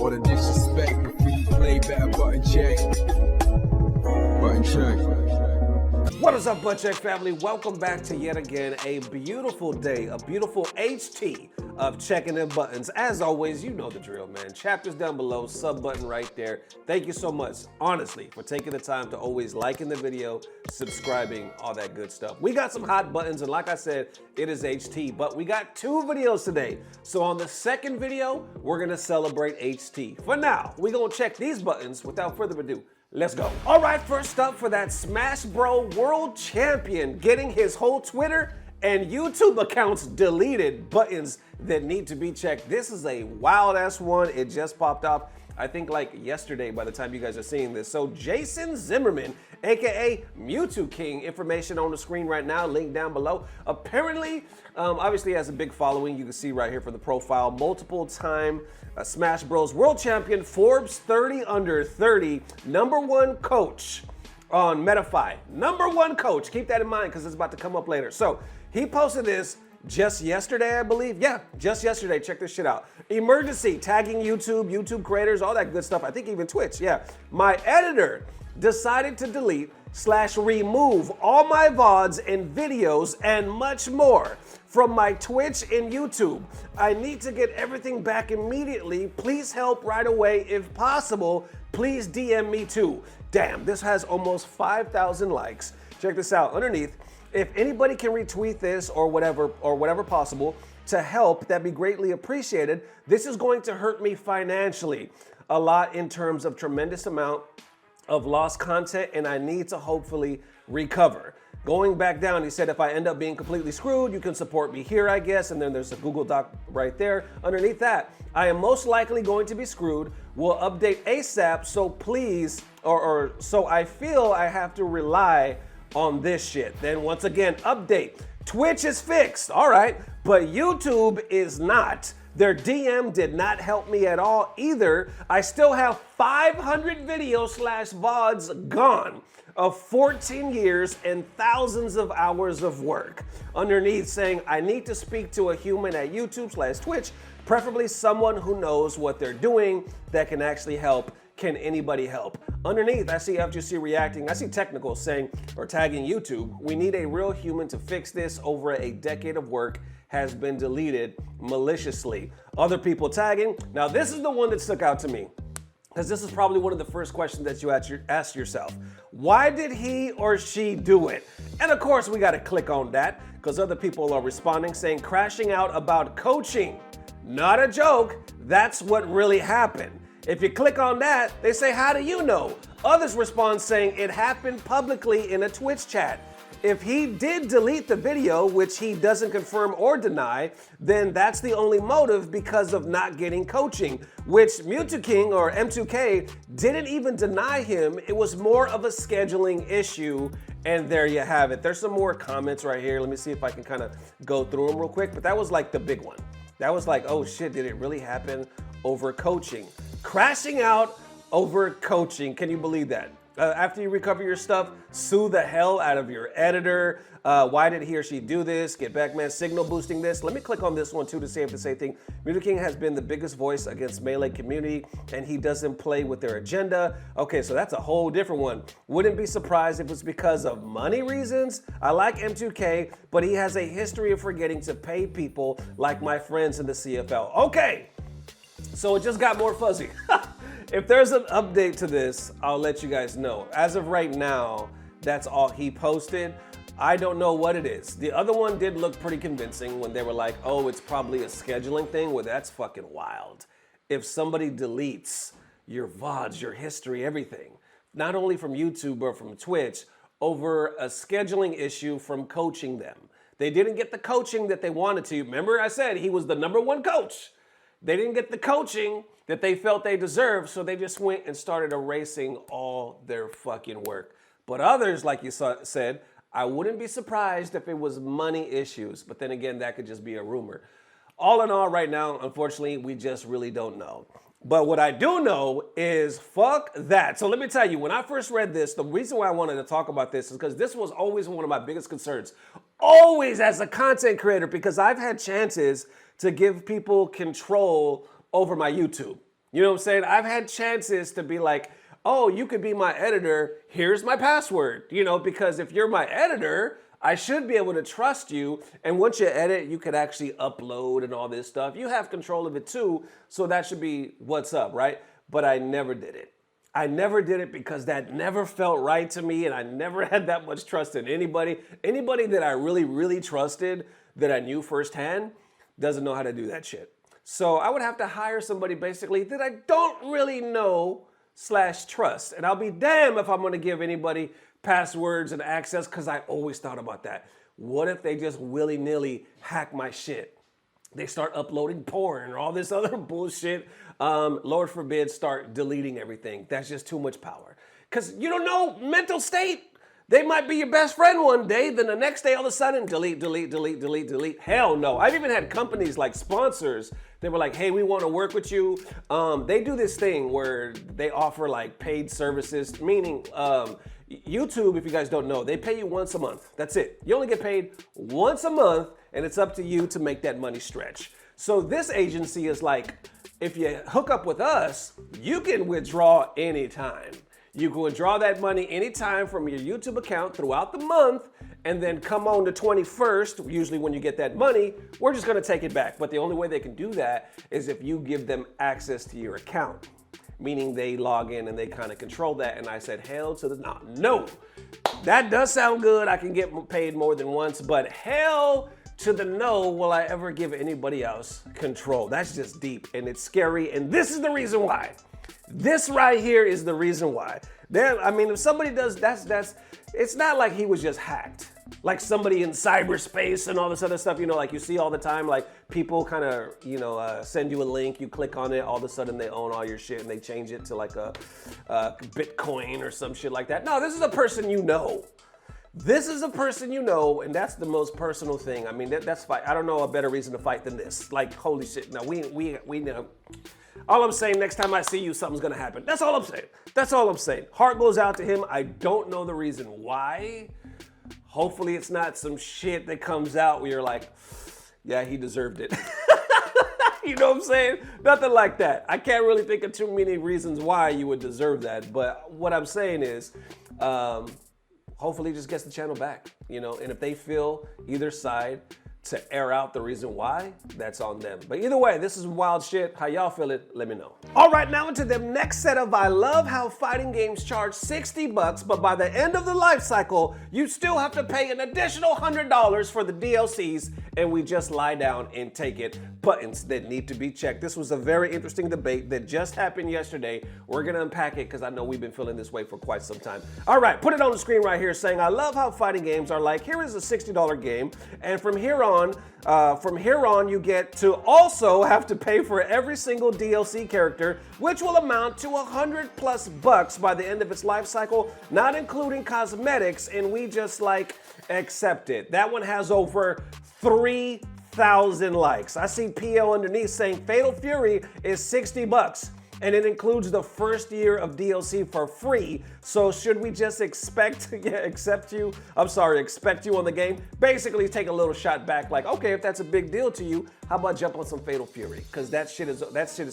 Or the disrespect before you play better button check. Button check. What is up, Butt Check family? Welcome back to yet again a beautiful day, a beautiful HT of checking in buttons. As always, you know the drill, man. Chapters down below, sub button right there. Thank you so much, honestly, for taking the time to always liking the video, subscribing, all that good stuff. We got some hot buttons, and like I said, it is HT, but we got 2 videos today. So on the second video, we're gonna celebrate HT. For now, we're gonna check these buttons. Without further ado, let's go. All right, first up for that Smash Bro World Champion getting his whole Twitter and YouTube accounts deleted, buttons that need to be checked. This is a wild ass one. It just popped off, I think like yesterday by the time you guys are seeing this. So Jason Zimmerman, AKA Mewtwo King, information on the screen right now, link down below. Apparently, obviously has a big following. You can see right here for the profile, multiple time Smash Bros World Champion, Forbes 30 under 30, #1 coach on Metafy. #1 coach, keep that in mind because it's about to come up later. So he posted this just yesterday, I believe. Yeah, just yesterday. Check this shit out. Emergency, tagging YouTube creators, all that good stuff. I think even Twitch, yeah. My editor decided to delete/remove all my VODs and videos and much more from my Twitch and YouTube. I need to get everything back immediately. Please help right away if possible. Please DM me too. Damn, this has almost 5,000 likes. Check this out underneath. If anybody can retweet this or whatever possible to help, that'd be greatly appreciated. This is going to hurt me financially a lot in terms of tremendous amount of lost content, and I need to hopefully recover. Going back down, he said, if I end up being completely screwed, you can support me here, I guess. And then there's a Google Doc right there. Underneath that, I am most likely going to be screwed. We'll update ASAP, so please, or so I feel I have to rely on this shit. Then once again, update. Twitch is fixed, all right, but YouTube is not. Their DM did not help me at all either. I still have 500 videos/VODs gone of 14 years and thousands of hours of work. Underneath saying, I need to speak to a human at YouTube/Twitch, preferably someone who knows what they're doing that can actually help. Can anybody help? Underneath, I see FGC reacting. I see technical saying, or tagging YouTube, we need a real human to fix this. Over a decade of work has been deleted maliciously. Other people tagging. Now this is the one that stuck out to me, because this is probably one of the first questions that you ask yourself. Why did he or she do it? And of course we gotta click on that because other people are responding saying crashing out about coaching. Not a joke, that's what really happened. If you click on that, they say, how do you know? Others respond saying it happened publicly in a Twitch chat. If he did delete the video, which he doesn't confirm or deny, then that's the only motive because of not getting coaching, which Mewtwo King or M2K didn't even deny him. It was more of a scheduling issue, and there you have it. There's some more comments right here. Let me see if I can kind of go through them real quick, but that was like the big one. That was like, oh shit, did it really happen over coaching? Crashing out over coaching, can you believe that? After you recover your stuff, sue the hell out of your editor. Why did he or she do this? Get back, man. Signal boosting this. Let me click on this one too to see if the same thing. Mewtwo King has been the biggest voice against Melee community, and he doesn't play with their agenda. Okay, so that's a whole different one. Wouldn't be surprised if it's because of money reasons. I like M2K, but he has a history of forgetting to pay people like my friends in the CFL. Okay, so it just got more fuzzy. If there's an update to this, I'll let you guys know. As of right now, that's all he posted. I don't know what it is. The other one did look pretty convincing when they were like, oh, it's probably a scheduling thing. Well, that's fucking wild. If somebody deletes your VODs, your history, everything, not only from YouTube but from Twitch, over a scheduling issue from coaching them. They didn't get the coaching that they wanted to. Remember I said he was the #1 coach. They didn't get the coaching that they felt they deserved, so they just went and started erasing all their fucking work. But others, like you said, I wouldn't be surprised if it was money issues, but then again, that could just be a rumor. All in all, right now, unfortunately, we just really don't know. But what I do know is fuck that. So let me tell you, when I first read this, the reason why I wanted to talk about this is because this was always one of my biggest concerns. Always as a content creator, because I've had chances to give people control over my YouTube. You know what I'm saying? I've had chances to be like, oh, you could be my editor, here's my password. You know, because if you're my editor, I should be able to trust you. And once you edit, you could actually upload and all this stuff. You have control of it too, so that should be what's up, right? But I never did it. I never did it because that never felt right to me, and I never had that much trust in anybody. Anybody that I really, really trusted, that I knew firsthand, doesn't know how to do that shit. So I would have to hire somebody basically that I don't really know / trust. And I'll be damned if I'm gonna give anybody passwords and access, because I always thought about that. What if they just willy-nilly hack my shit? They start uploading porn or all this other bullshit. Lord forbid, start deleting everything. That's just too much power. Because you don't know mental state. They might be your best friend one day, then the next day all of a sudden, delete, delete, delete, delete, delete. Hell no. I've even had companies like sponsors. They were like, hey, we want to work with you. They do this thing where they offer like paid services, meaning YouTube, if you guys don't know, they pay you once a month. That's it. You only get paid once a month, and it's up to you to make that money stretch. So this agency is like, if you hook up with us, you can withdraw anytime. You can withdraw that money anytime from your YouTube account throughout the month, and then come on the 21st, usually when you get that money, we're just gonna take it back. But the only way they can do that is if you give them access to your account, meaning they log in and they kind of control that. And I said, hell to the no. That does sound good. I can get paid more than once, but hell to the no will I ever give anybody else control. That's just deep and it's scary. And this is the reason why. This right here is the reason why. I mean, if somebody does, it's not like he was just hacked. Like somebody in cyberspace and all this other stuff, you know, like you see all the time, like people kind of, you know, send you a link, you click on it, all of a sudden they own all your shit and they change it to like a Bitcoin or some shit like that. No, this is a person you know. This is a person you know, and that's the most personal thing. I mean, that's fight. I don't know a better reason to fight than this. Like, holy shit. No, we know. All I'm saying, next time I see you, something's gonna happen. That's all I'm saying. That's all I'm saying. Heart goes out to him. I don't know the reason why. Hopefully it's not some shit that comes out where you're like, yeah, he deserved it. You know what I'm saying? Nothing like that. I can't really think of too many reasons why you would deserve that. But what I'm saying is, hopefully he just gets the channel back, you know? And if they feel either side to air out the reason why, that's on them. But either way, this is wild shit. How y'all feel it? Let me know. All right, now into the next set of I love how fighting games charge $60, but by the end of the life cycle, you still have to pay an additional $100 for the DLCs, and we just lie down and take it. Buttons that need to be checked. This was a very interesting debate that just happened yesterday. We're gonna unpack it because I know we've been feeling this way for quite some time. All right, put it on the screen right here saying, I love how fighting games are like, here is a $60 game, and from here on, you get to also have to pay for every single DLC character, which will amount to $100+ by the end of its life cycle, not including cosmetics, and we just like accept it. That one has over 3,000 likes. I see PL underneath saying Fatal Fury is $60. And it includes the first year of DLC for free. So should we just expect you on the game? Basically take a little shot back like, okay, if that's a big deal to you, how about jump on some Fatal Fury? Because that shit is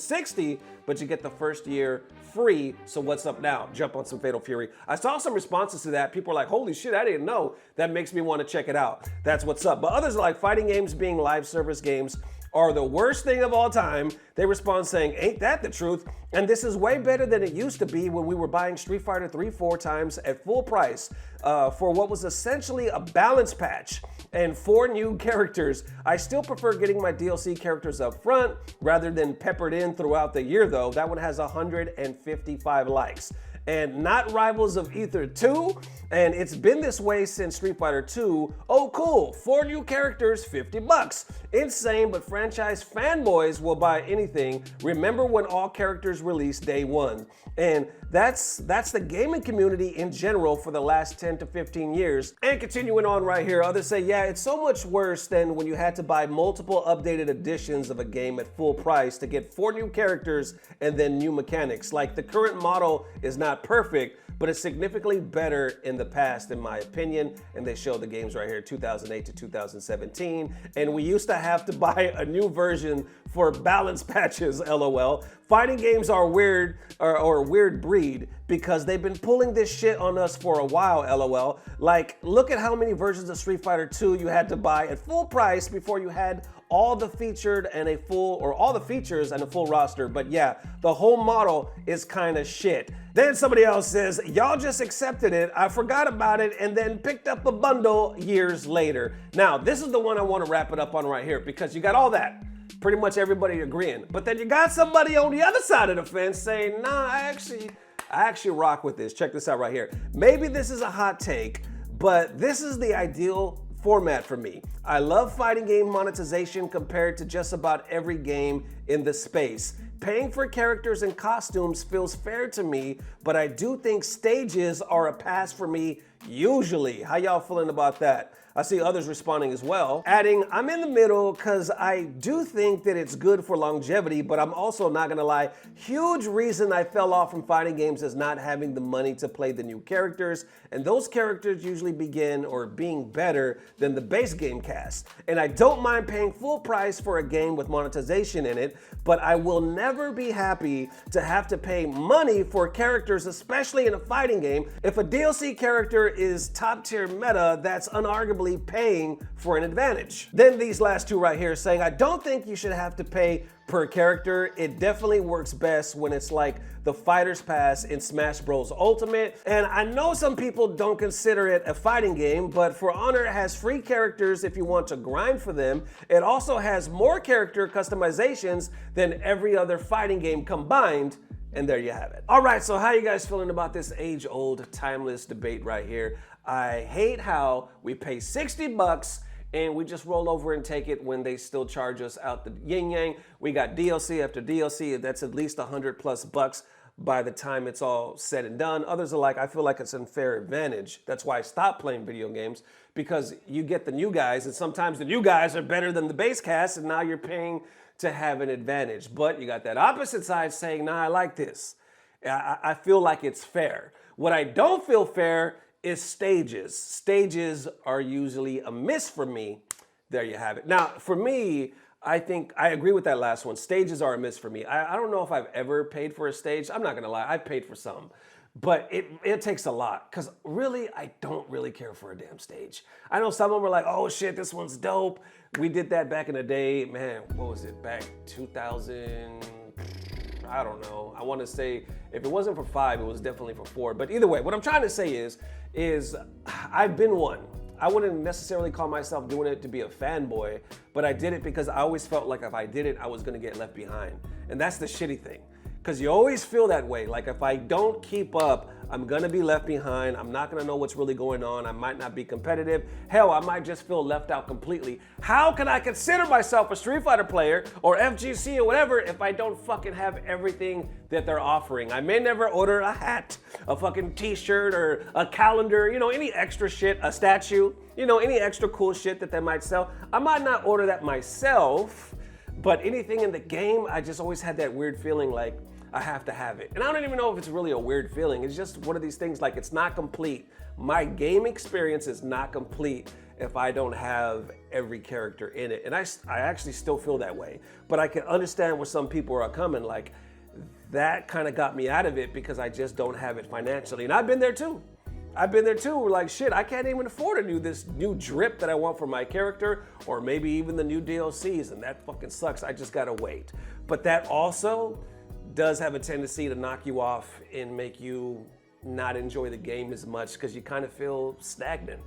60, but you get the first year free. So what's up now? Jump on some Fatal Fury. I saw some responses to that. People are like, holy shit, I didn't know. That makes me want to check it out. That's what's up. But others are like, fighting games being live service games are the worst thing of all time. They respond saying, ain't that the truth? And this is way better than it used to be when we were buying Street Fighter 3 4 times at full price for what was essentially a balance patch and 4 new characters. I still prefer getting my DLC characters up front rather than peppered in throughout the year though. That one has 155 likes. And not Rivals of Ether 2, and it's been this way since Street Fighter 2. Oh cool, 4 new characters, $50. Insane, but franchise fanboys will buy anything. Remember when all characters released day one. And that's the gaming community in general for the last 10 to 15 years. And continuing on right here, others say, yeah, it's so much worse than when you had to buy multiple updated editions of a game at full price to get 4 new characters and then new mechanics. Like the current model is not perfect, but it's significantly better in the past, in my opinion. And they show the games right here, 2008 to 2017. And we used to have to buy a new version for balance patches, LOL. Fighting games are weird, or a weird breed, because they've been pulling this shit on us for a while, LOL. Like, look at how many versions of Street Fighter 2 you had to buy at full price before you had all the featured and a full, or all the features and a full roster. But yeah, the whole model is kind of shit. Then somebody else says, y'all just accepted it, I forgot about it, and then picked up a bundle years later. Now, this is the one I want to wrap it up on right here, because you got all that. Pretty much everybody agreeing. But then you got somebody on the other side of the fence saying, nah, I actually rock with this. Check this out right here. Maybe this is a hot take, but this is the ideal format for me. I love fighting game monetization compared to just about every game in the space. Paying for characters and costumes feels fair to me, but I do think stages are a pass for me usually. How y'all feeling about that? I see others responding as well, adding, I'm in the middle because I do think that it's good for longevity, but I'm also not gonna lie, huge reason I fell off from fighting games is not having the money to play the new characters, and those characters usually begin or being better than the base game cast. And I don't mind paying full price for a game with monetization in it, but I will never be happy to have to pay money for characters, especially in a fighting game. If a DLC character is top tier meta, that's unarguably paying for an advantage. Then these last two right here saying, I don't think you should have to pay per character. It definitely works best when it's like the Fighter's Pass in Smash Bros. Ultimate. And I know some people don't consider it a fighting game, but For Honor has free characters if you want to grind for them. It also has more character customizations than every other fighting game combined. And there you have it. All right, so how you guys feeling about this age-old, timeless debate right here? I hate how we pay 60 bucks and we just roll over and take it when they still charge us out the yin yang. We got DLC after DLC, that's at least 100 plus bucks by the time it's all said and done. Others are like, I feel like it's an unfair advantage. That's why I stopped playing video games, because you get the new guys, and sometimes the new guys are better than the base cast, and now you're paying to have an advantage. But you got that opposite side saying, nah, I like this. I feel like it's fair. What I don't feel fair is stages. Stages are usually a miss for me. There you have it. Now, for me, I think I agree with that last one. Stages are a miss for me. I don't know if I've ever paid for a stage. I'm not gonna lie, I paid for some. But it takes a lot, because really, I don't really care for a damn stage. I know some of them are like, oh shit, this one's dope. We did that back in the day, man, what was it, back 2000, I don't know. I want to say, if it wasn't for 5, it was definitely for 4. But either way, what I'm trying to say is I've been one. I wouldn't necessarily call myself doing it to be a fanboy, but I did it because I always felt like if I did it, I was gonna get left behind. And that's the shitty thing. Because you always feel that way. Like if I don't keep up, I'm gonna be left behind. I'm not gonna know what's really going on. I might not be competitive. Hell, I might just feel left out completely. How can I consider myself a Street Fighter player or FGC or whatever if I don't fucking have everything that they're offering? I may never order a hat, a fucking t-shirt, or a calendar, you know, any extra shit, a statue, you know, any extra cool shit that they might sell. I might not order that myself, but anything in the game, I just always had that weird feeling like I have to have it. And I don't even know if it's really a weird feeling. It's just one of these things, like it's not complete. My game experience is not complete if I don't have every character in it. And I actually still feel that way. But I can understand where some people are coming, like that kind of got me out of it because I just don't have it financially. And I've been there too. We're like, shit, I can't even afford this new drip that I want for my character, or maybe even the new DLCs, and that fucking sucks. I just gotta wait. But that also does have a tendency to knock you off and make you not enjoy the game as much because you kind of feel stagnant.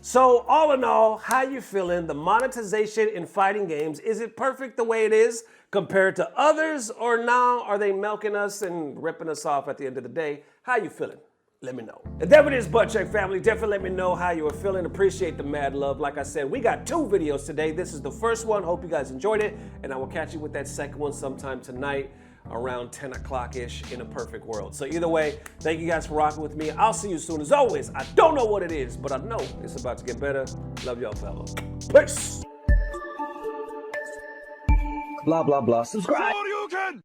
So all in all, how you feeling? The monetization in fighting games, is it perfect the way it is compared to others, or now are they milking us and ripping us off at the end of the day? How you feeling? Let me know. And there it is, Butt Check family. Definitely let me know how you are feeling. Appreciate the mad love. Like I said, we got 2 videos today. This is the first one. Hope you guys enjoyed it. And I will catch you with that second one sometime tonight around 10 o'clock-ish in a perfect world. So either way, thank you guys for rocking with me. I'll see you soon. As always, I don't know what it is, but I know it's about to get better. Love y'all, fella. Peace. Blah, blah, blah. Subscribe. You can!